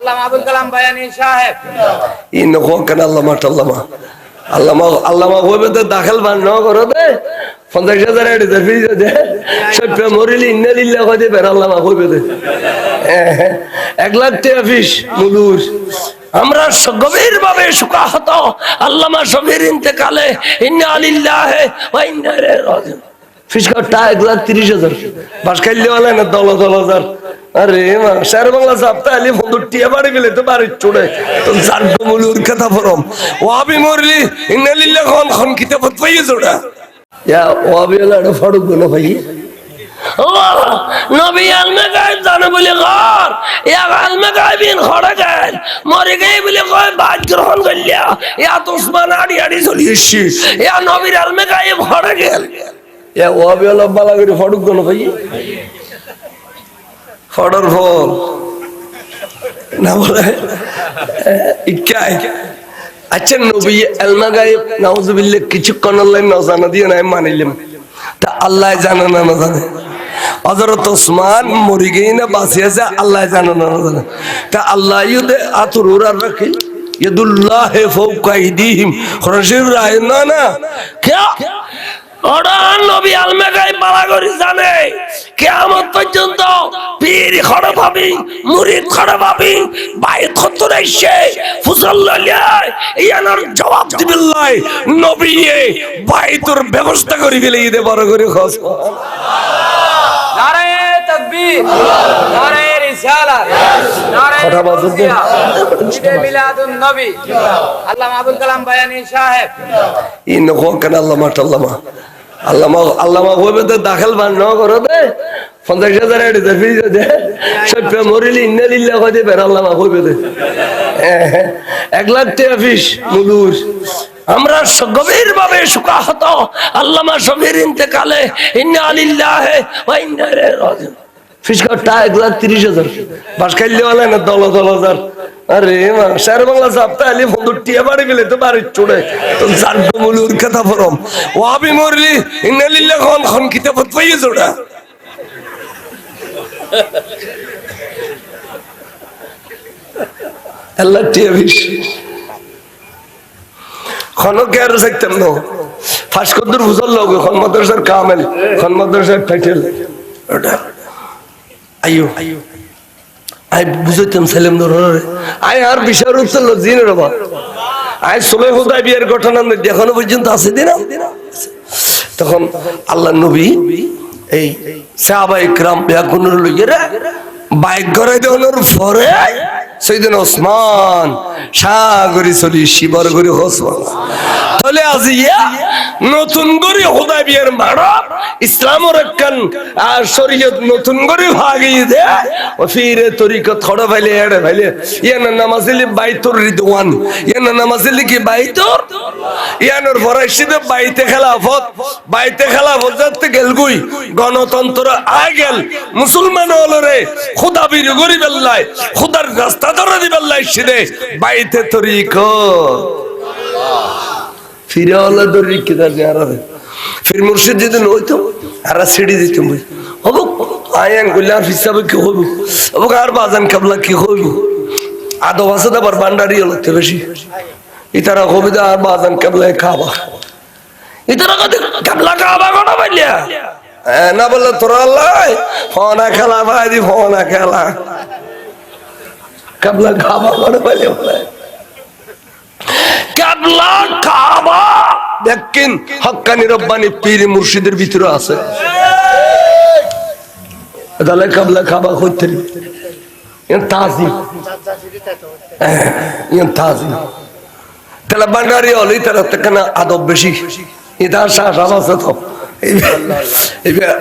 আল্লামা আবুল কালাম বায়ানী সাহেব ইন হোকেন আল্লামা টাল্লামা আল্লামা হইবে তো দাখিল বান ন করো দে 50,000 এর ফিজ দে সব মরিলি ইন্নালিল্লাহ কই দে বের আল্লামা হইবে দে 1 লাখ টাকা ফিস মুদুর আমরা গভীর ভাবে শোকাহত আল্লামা শফির ইন্তেকালে ইন্না লিল্লাহি ওয়া ইন্না ইলাইহি রাজিউন ফিস কাটা 1,30,000 বাস খাইলে বলে না 10,000 আরে মা শের বাংলা সাপ্তাহ আলি বন্ধুটিয়া বাড়ি গেলে তো বাড়ি চড়ে তো জানতো মুলুর কথা ফরম ওয়াবি মরলি ইন্না লিল্লাহি খন কিতাবত পাইয়ে জোড়া ইয়া ওয়াবি লাড়া ফাড়ুক গনো ভাই নবী আলমে গায়ব জানে বলে ঘর ইয়া আলমে গায়বিন খড়ে গেল মরে গই বলে কয় বাদ গ্রহণ করলিয়া ইয়া তো উসমান আড়ি আড়ি চলিয়েছি ইয়া নবীর আলমে গায়ব খড়ে গেল ইয়া ওয়াবি আল্লাহ বালা করে ফাড়ুক গনো ভাই ফড়র ফল না বলে ইকাই আচ্ছা নবী আলমে গায়ব নাউজুবিল্লাহ কিছুক্ষণ আল্লাহ না জানা দিয়ে না মানিলাম তা আল্লাহ জানে না না জানে হযরত ওসমান মরে গই না বাঁচিয়েছে আল্লাহ জানে না না জানে তা আল্লাহ ইউদে আতুর আর রাখি ইয়াদুল্লাহ ফাওকা আইদিহিম খরশির রায় না না কে ওরা নবী আলমে গায়ব বালা করে জানে কিয়ামত পর্যন্ত পীর খড় পাবি মুরিদ খড় পাবি বাইত খতর আইছে ফুসাল্লাহ ইয়ানার জবাব দিবিল্লাহ নবী বাইতুর ব্যবস্থা করি ফেলে ইদে বড় করে খস নারে তাকবীর নারে রিসালাত নারে কথা বলতে ঈদে মিলাদুন নবী আল্লামা আবুল কালাম বায়ানী সাহেব ইন হোকেন আল্লামা টাল্লামা আল্লামা হইবে তো দাখিল বান ন করো দে 50,000 এর ফিজ দে সব মরিলি ইন্নালিল্লাহ কই দে বের আল্লামা হইবে দে 1 লাখ টাকা ফিস মুদুর আমরা গভীর ভাবে শোকাহত আল্লামা শফির ইন্তেকালে ইন্না লিল্লাহি ওয়া ইন্না ইলাইহি রাজিউন ফিস কাটা 1,30,000 বাস খাইলে বলে না 10,000 আরে মা শের বাংলা সাপ্তাহ আলি বন্ধুটিয়া বাড়ি গেলে তো বাড়ি চড়ে তো জানতো মুলুর কথা ফরম ওয়াবি মরলি ইন্না লিল্লাহি খন কিতাবত পাইয়ে জোড়া আল্লাহ টিভিস খনকে আর যাইতাম না ফাঁস কদ্দুর বুঝল লোক খন মাদ্রাসার কামেল খন মাদ্রাসার টাইটেল ওটা আইও আই বুঝাইতাম সালাম ধরে আই আর বিশাল উচ্চল জিনের বাবা আই সুলহ হুদাইবিয়ার ঘটনা এখনো পর্যন্ত আছে দিনা তখন আল্লাহ নবী এই সাহাবায়ে কিরাম বেগুনের লইরা বাইক গড়াই দেওয়ার পরে সাইয়েদনা ওসমান সাগরি চলি শিবর গরি ওসমান তাহলে আজিয়া নতুন গরি হুদাইবিয়ার মারা ইসলামের একখান আর শরীয়ত নতুন গরি ভাগিয়ে দে ও ফিরে তরিকত খড় ভাইলে এড়ে ভাইলে ইয়ানা নামাজলি বাইতুর রিদওয়ান ইয়ানা নামাজলি কি বাইতুর ইয়ানোর ফরাইশিদে বাইতে খেলাফত যাতে গেলগুই গণতন্ত্র আগেল মুসলমান হলরে খুদা বীর গরিব আল্লাহ খুদার রাস্তা ধরে দিবে আল্লাহ সিদে বাইতে তরিকত ফিরে আল্লাহ তরিকত জারারে ফির মুর্শিদ যদি হইতো আর সিঁড়ি দিতাম ভাই হবো আয়ান গুলার হিসাবে কি হইব হবো আর বাজান কাবলা কি হইব আদো আছে আবার বান্ডারি হলতে বেশি ইতারা কবিতা আর বাজান কাবলায় খাবা ইতারা কাবলা খাবা কোনা বলিয়া না বললে তোরা আল্লাহ ফোনা খেলা ভাই দি ফোনা খেলা কাবলা খাবা কোনা বলিয়া কাবলা খাবা দেখেন হক্কানি রব্বানি পীর মুর্শিদের ভিতরে আছে তাহলে কাবলা খাবা হইতে তাজিম তাহলে বান্ডারি হল তারা কেনা আদব বেশি এটা আশা আছে তো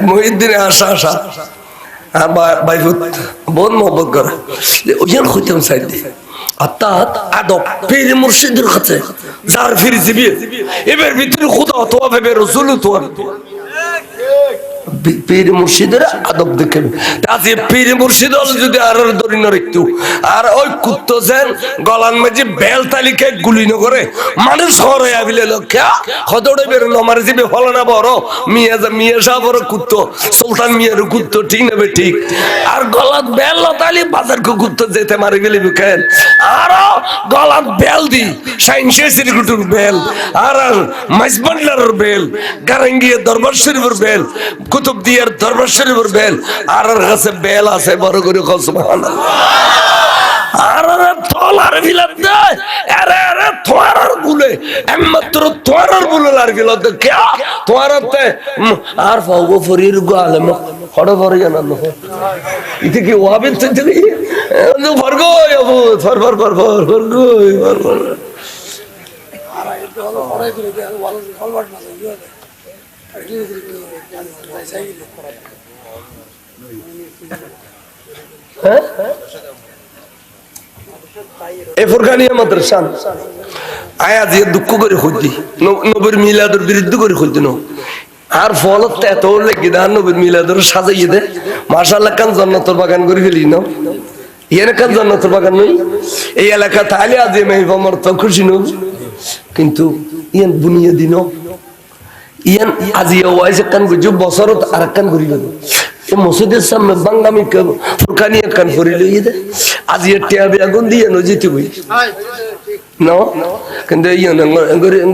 মহিউদ্দিনে আশা আর বাইফুত বহুত মহব্বত করে ওই জন্য হইতাম সাইড দিয়ে অর্থাৎ আদব পীর মুর্শিদের কাছে যার ফির জিবি এবার ভিতরে খুদা অথবা ভেবে রসুল পীর মুর্শিদের আদব দেখেন তাতে পীর মুর্শিদ যদি আর দরিন একটু আর ওই কুত্তো যেন গলান মাঝে বেল তালিকায় গুলি ন করে মানুষ হরে আবিলে লক্ষ্যা হদড়ে বের নমার জিবে ফলানা বড় মিয়া সাহ বড় কুত্তো সুলতান মিয়ার কুত্তো ঠিক নেবে ঠিক আর গলাত বেল লতালি বাজার কুত্তো যেতে মারি গেলি বুকেন আর গলাত বেল দি সাইনসে সিরিকুটুর বেল আর মাইজবান্ডারের বেল গারাঙ্গিয়ে দরবার শরীফের বেল কুতুব দিয়ার দরবার শরীফের বেল আর কাছে বেল আছে বড় করে কল সুবহানাল্লাহ আর তোলার বিলাত দেয় আরে তোয়ার গুলে একমাত্র তোয়ার গুলে আর বিলাত কে তোয়ারতে আর ফাগো ফরির গালে হড় ভরে জানানো ইতে কি ওয়াবিন চলি নো ভরগো আবু ফর ভরগো হ্যাঁ এ ফুরকানিয়া মাদ্রাসা আয়া যে দুঃখ করে খুঁজছি নবীর মিলাদের বিরুদ্ধে করে খুঁজছি না আর ফলত এত লেগে দেন নবীর মিলাদের সাজাইয়ে দে মাশাআল্লাহ কান জান্নাতের বাগান করে ফেলি না এর কান জান্নাতের বাগান নই এই এলাকা তাহলে আজ আমি আমার তো খুশি নব কিন্তু ইয়ান বুনিয়া দিন ইয়ান আজিয়া ওয়াইজ কান বুঝু বছরত আর কান করি গেল এ মসজিদের সামনে বাঙ্গামি ফুরকানিয়া কান করি লই দে আজিয়া টিয়াবে আগুন দিয়ে ন জিতে বই ন কিন্তু ইয়ান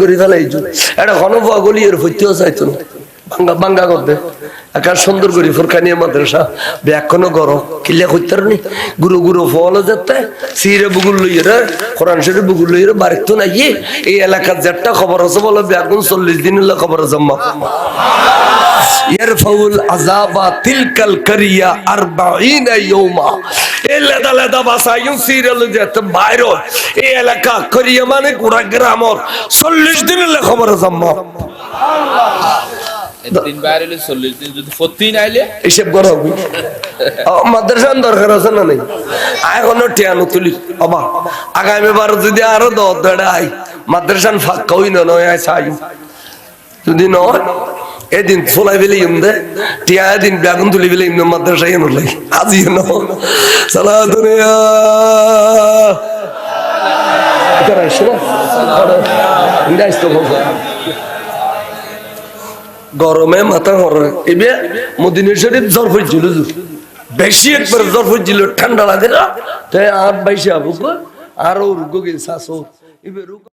গরি ফেলাইছো এটা ঘনবা গলি এর হইতেও চাইতো না বাঙ্গা করতে একার সুন্দর করি ফুরকানিয়া মাদ্রাসা ব্যাকরণ গরো কিল্লা কইতার নি গুরু ফল যেতে সিরে বুগুল লইরে কোরআন শরীফ বুগুল লইরে বাড়িতে নাই এই এলাকার যেটা খবর আছে বলে ব্যাকরণ 40 দিন হলো খবর জমা ইয়ারফাউল আযাবা তিলকাল কারিয়া 40 ইয়াওমা এলাদা লাদা বাসায়ুন সিরে লইতে বাইরে এই এলাকা কারিয়া মানে গোড়া গ্রামর 40 দিন হলো খবর জমা দিন বাইরে 40 দিন যদি প্রতিদিন আইলে হিসাব করা হবে মাদ্রাসার দরকার আছে না নাই এখনো টিয়ানো তুলি বাবা আগামী বার যদি আরো 10 দেড়া আই মাদ্রাসান ফাঁকা হই না নয় চাই যদি নয় এদিন ফলাই ফেলে ইন্দে টিয়া দিন বেগুন তুলি ফেলে ইন্দে মাদ্রাসা এনো লাই আজি ন সালা দুনিয়া এটা রাইছো না ইন্দাইস তো গরমে মাথা হরে এবে মদিনা শরীফ জ্বর হইছিল বেশি একবার জ্বর হইছিল ঠান্ডা লাগে না তাই আর বাইশে আবু আর রুগো গেছে সাসো এবে